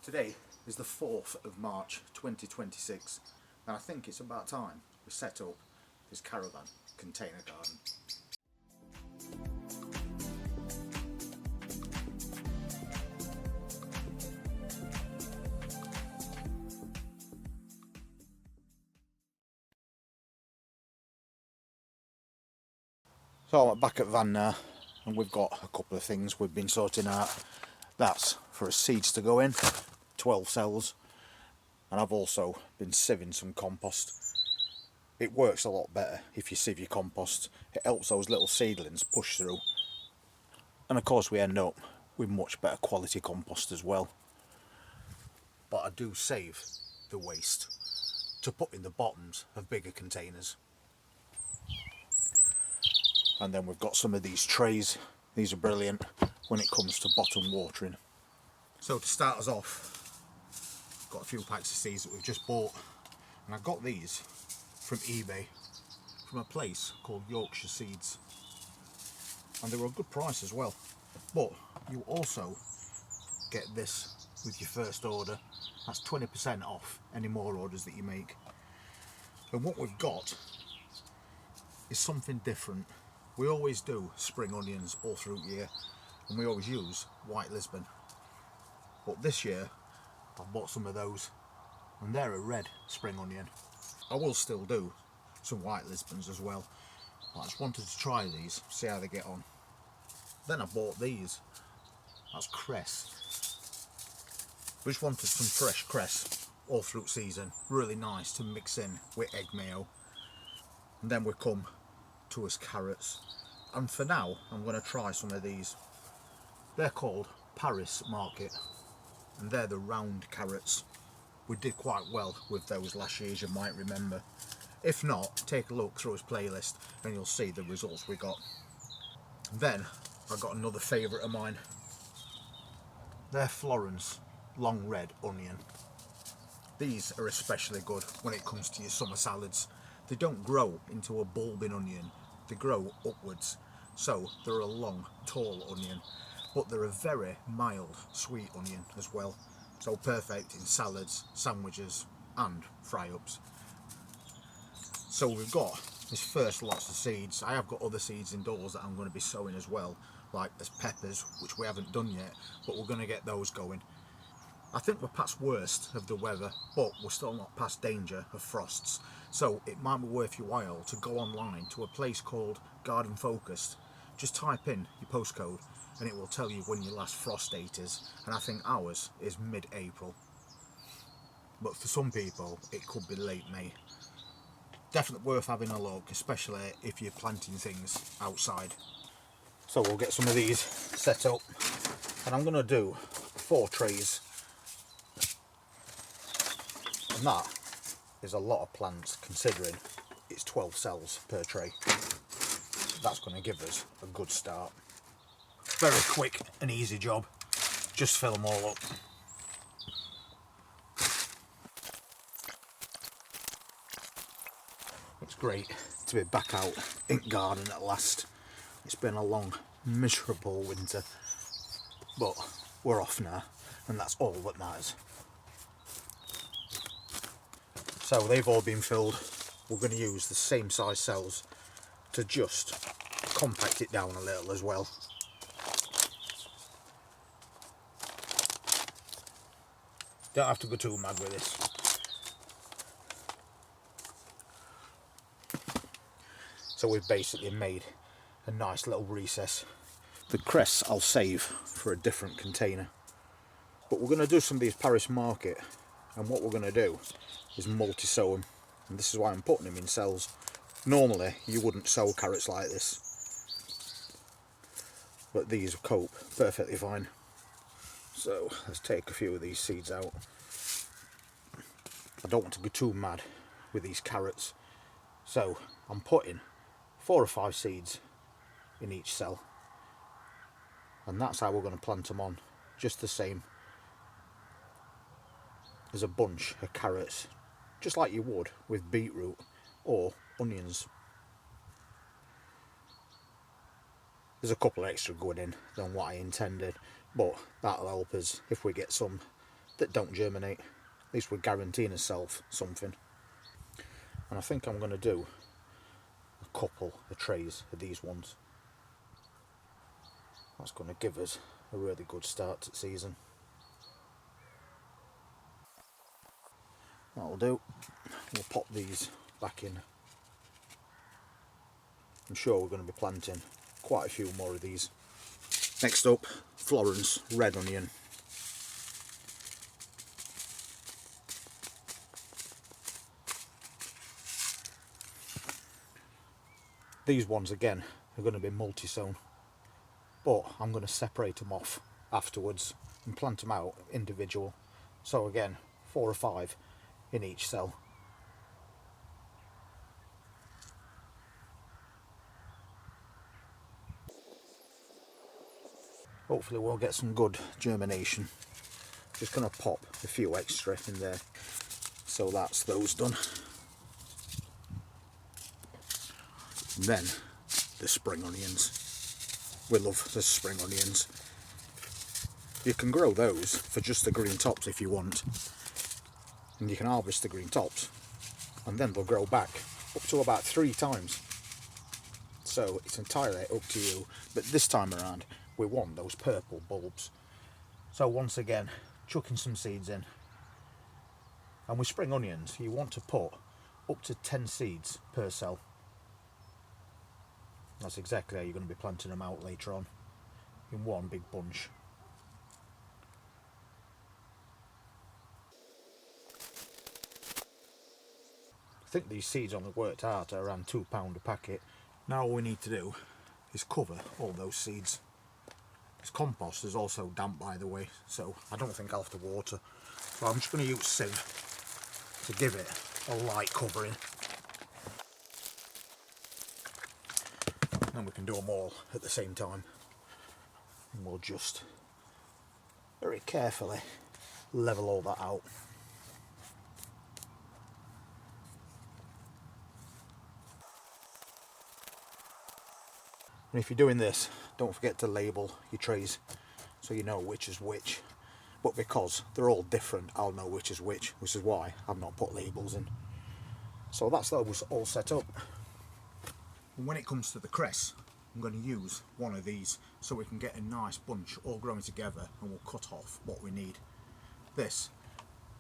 Today is the 4th of March 2026 and I think it's about time we set up this caravan container garden. So I'm back at Van now and we've got a couple of things we've been sorting out. That's for seeds to go in, 12 cells, and I've also been sieving some compost. It works a lot better if you sieve your compost. It helps those little seedlings push through, and of course we end up with much better quality compost as well. But I do save the waste to put in the bottoms of bigger containers. And then we've got some of these trays. These are brilliant when it comes to bottom watering. So to start us off, got a few packs of seeds that we've just bought, and I got these from eBay from a place called Yorkshire Seeds, and they were a good price as well. But you also get this with your first order. That's 20% off any more orders that you make. And what we've got is something different. We always do spring onions all through the year, and we always use white Lisbon. But this year I've bought some of those, and they're a red spring onion. I will still do some white Lisbons as well. I just wanted to try these, see how they get on. Then I bought these. That's cress. We just wanted some fresh cress all through season. Really nice to mix in with egg mayo. And then we come to us carrots. And for now, I'm going to try some of these. They're called Paris Market, and they're the round carrots. We did quite well with those last year, as you might remember. If not, take a look through his playlist and you'll see the results we got. Then I got another favourite of mine. They're Florence long red onion. These are especially good when it comes to your summer salads. They don't grow into a bulbing onion, they grow upwards. So they're a long, tall onion, but they're a very mild, sweet onion as well. So perfect in salads, sandwiches and fry-ups. So we've got this first lots of seeds. I have got other seeds indoors that I'm going to be sowing as well, like there's peppers, which we haven't done yet, but we're going to get those going. I think we're past worst of the weather, but we're still not past danger of frosts. So it might be worth your while to go online to a place called Garden Focused. Just type in your postcode and it will tell you when your last frost date is, and I think ours is mid-April. But for some people it could be late May. Definitely worth having a look, especially if you're planting things outside. So we'll get some of these set up, and I'm going to do 4 trays. And that is a lot of plants considering it's 12 cells per tray. That's going to give us a good start. Very quick and easy job. Just fill them all up. It's great to be back out in garden at last. It's been a long, miserable winter, but we're off now, and that's all that matters. So they've all been filled. We're going to use the same size cells to just compact it down a little as well. Don't have to go too mad with this. So we've basically made a nice little recess. The cress I'll save for a different container. But we're going to do some of these Paris Market, and what we're going to do is multi-sow them. And this is why I'm putting them in cells. Normally you wouldn't sow carrots like this, but these cope perfectly fine. So let's take a few of these seeds out. I don't want to go too mad with these carrots, so I'm putting 4 or 5 seeds in each cell, and that's how we're going to plant them on, just the same as a bunch of carrots, just like you would with beetroot or onions. There's a couple extra going in than what I intended, but that'll help us if we get some that don't germinate. At least we're guaranteeing ourselves something. And I think I'm going to do a couple of trays of these ones. That's going to give us a really good start to the season. That'll do. We'll pop these back in. I'm sure we're going to be planting quite a few more of these. Next up, Florence red onion. These ones again are going to be multi-sown, but I'm going to separate them off afterwards and plant them out individual. So again, 4 or 5 in each cell. Hopefully we'll get some good germination. Just going to pop a few extra in there. So that's those done. And then the spring onions. We love the spring onions. You can grow those for just the green tops if you want. And you can harvest the green tops. And then they'll grow back up to about 3 times. So it's entirely up to you. But this time around, we want those purple bulbs. So once again, chucking some seeds in. And with spring onions, you want to put up to 10 seeds per cell. That's exactly how you're going to be planting them out later on, in one big bunch. I think these seeds only worked out at around £2 a packet. Now all we need to do is cover all those seeds. This compost is also damp, by the way, so I don't think I'll have to water. So I'm just going to use sieve to give it a light covering. And we can do them all at the same time. And we'll just very carefully level all that out. And if you're doing this, don't forget to label your trays so you know which is which. But because they're all different, I'll know which is which is why I've not put labels in. So that's those all set up. And when it comes to the cress, I'm going to use one of these so we can get a nice bunch all growing together, and we'll cut off what we need. This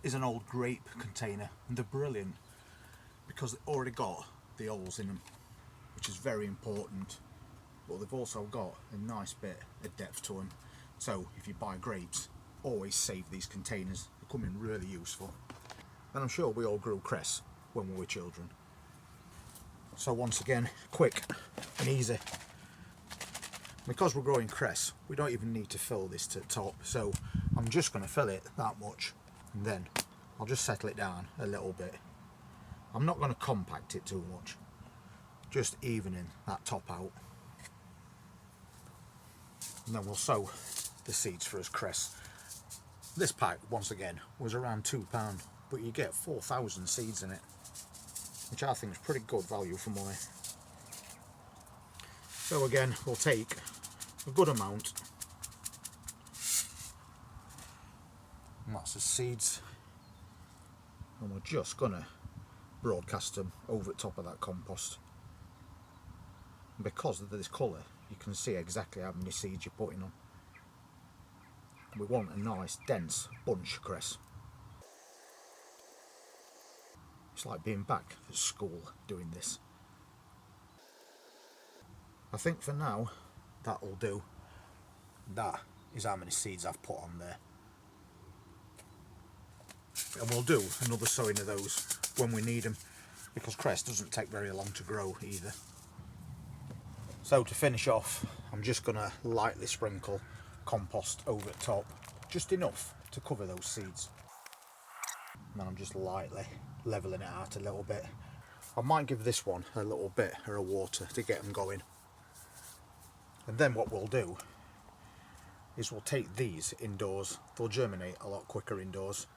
is an old grape container, and they're brilliant because they've already got the holes in them, which is very important, but they've also got a nice bit of depth to them. So if you buy grapes, always save these containers. They come in really useful. And I'm sure we all grew cress when we were children. So once again, quick and easy. Because we're growing cress, we don't even need to fill this to the top, so I'm just going to fill it that much, and then I'll just settle it down a little bit. I'm not going to compact it too much, just evening that top out. And then we'll sow the seeds for his cress. This pack, once again, was around £2, but you get 4,000 seeds in it, which I think is pretty good value for money. So again, we'll take a good amount, and that's the seeds, and we're just gonna broadcast them over the top of that compost. And because of this colour, you can see exactly how many seeds you're putting on. We want a nice dense bunch of cress. It's like being back at school doing this. I think for now that'll do. That is how many seeds I've put on there. And we'll do another sowing of those when we need them, because cress doesn't take very long to grow either. So to finish off, I'm just going to lightly sprinkle compost over the top, just enough to cover those seeds. And then I'm just lightly levelling it out a little bit. I might give this one a little bit of water to get them going. And then what we'll do is we'll take these indoors. They'll germinate a lot quicker indoors.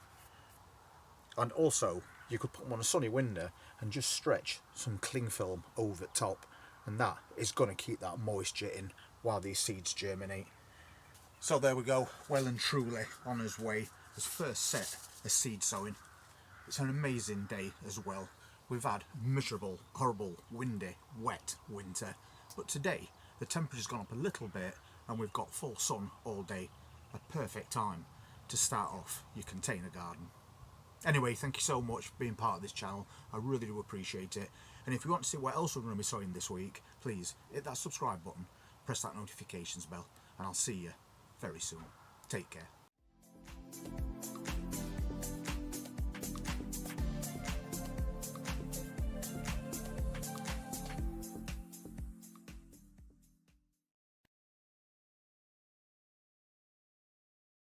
And also, you could put them on a sunny window and just stretch some cling film over the top, and that is going to keep that moisture in while these seeds germinate. So there we go, well and truly on his way. this first set of seed sowing. It's an amazing day as well. We've had miserable, horrible, windy, wet winter, but today the temperature's gone up a little bit and we've got full sun all day. A perfect time to start off your container garden. Anyway, thank you so much for being part of this channel. I really do appreciate it. And if you want to see what else we're going to be sowing this week, please hit that subscribe button, press that notifications bell, and I'll see you very soon. Take care.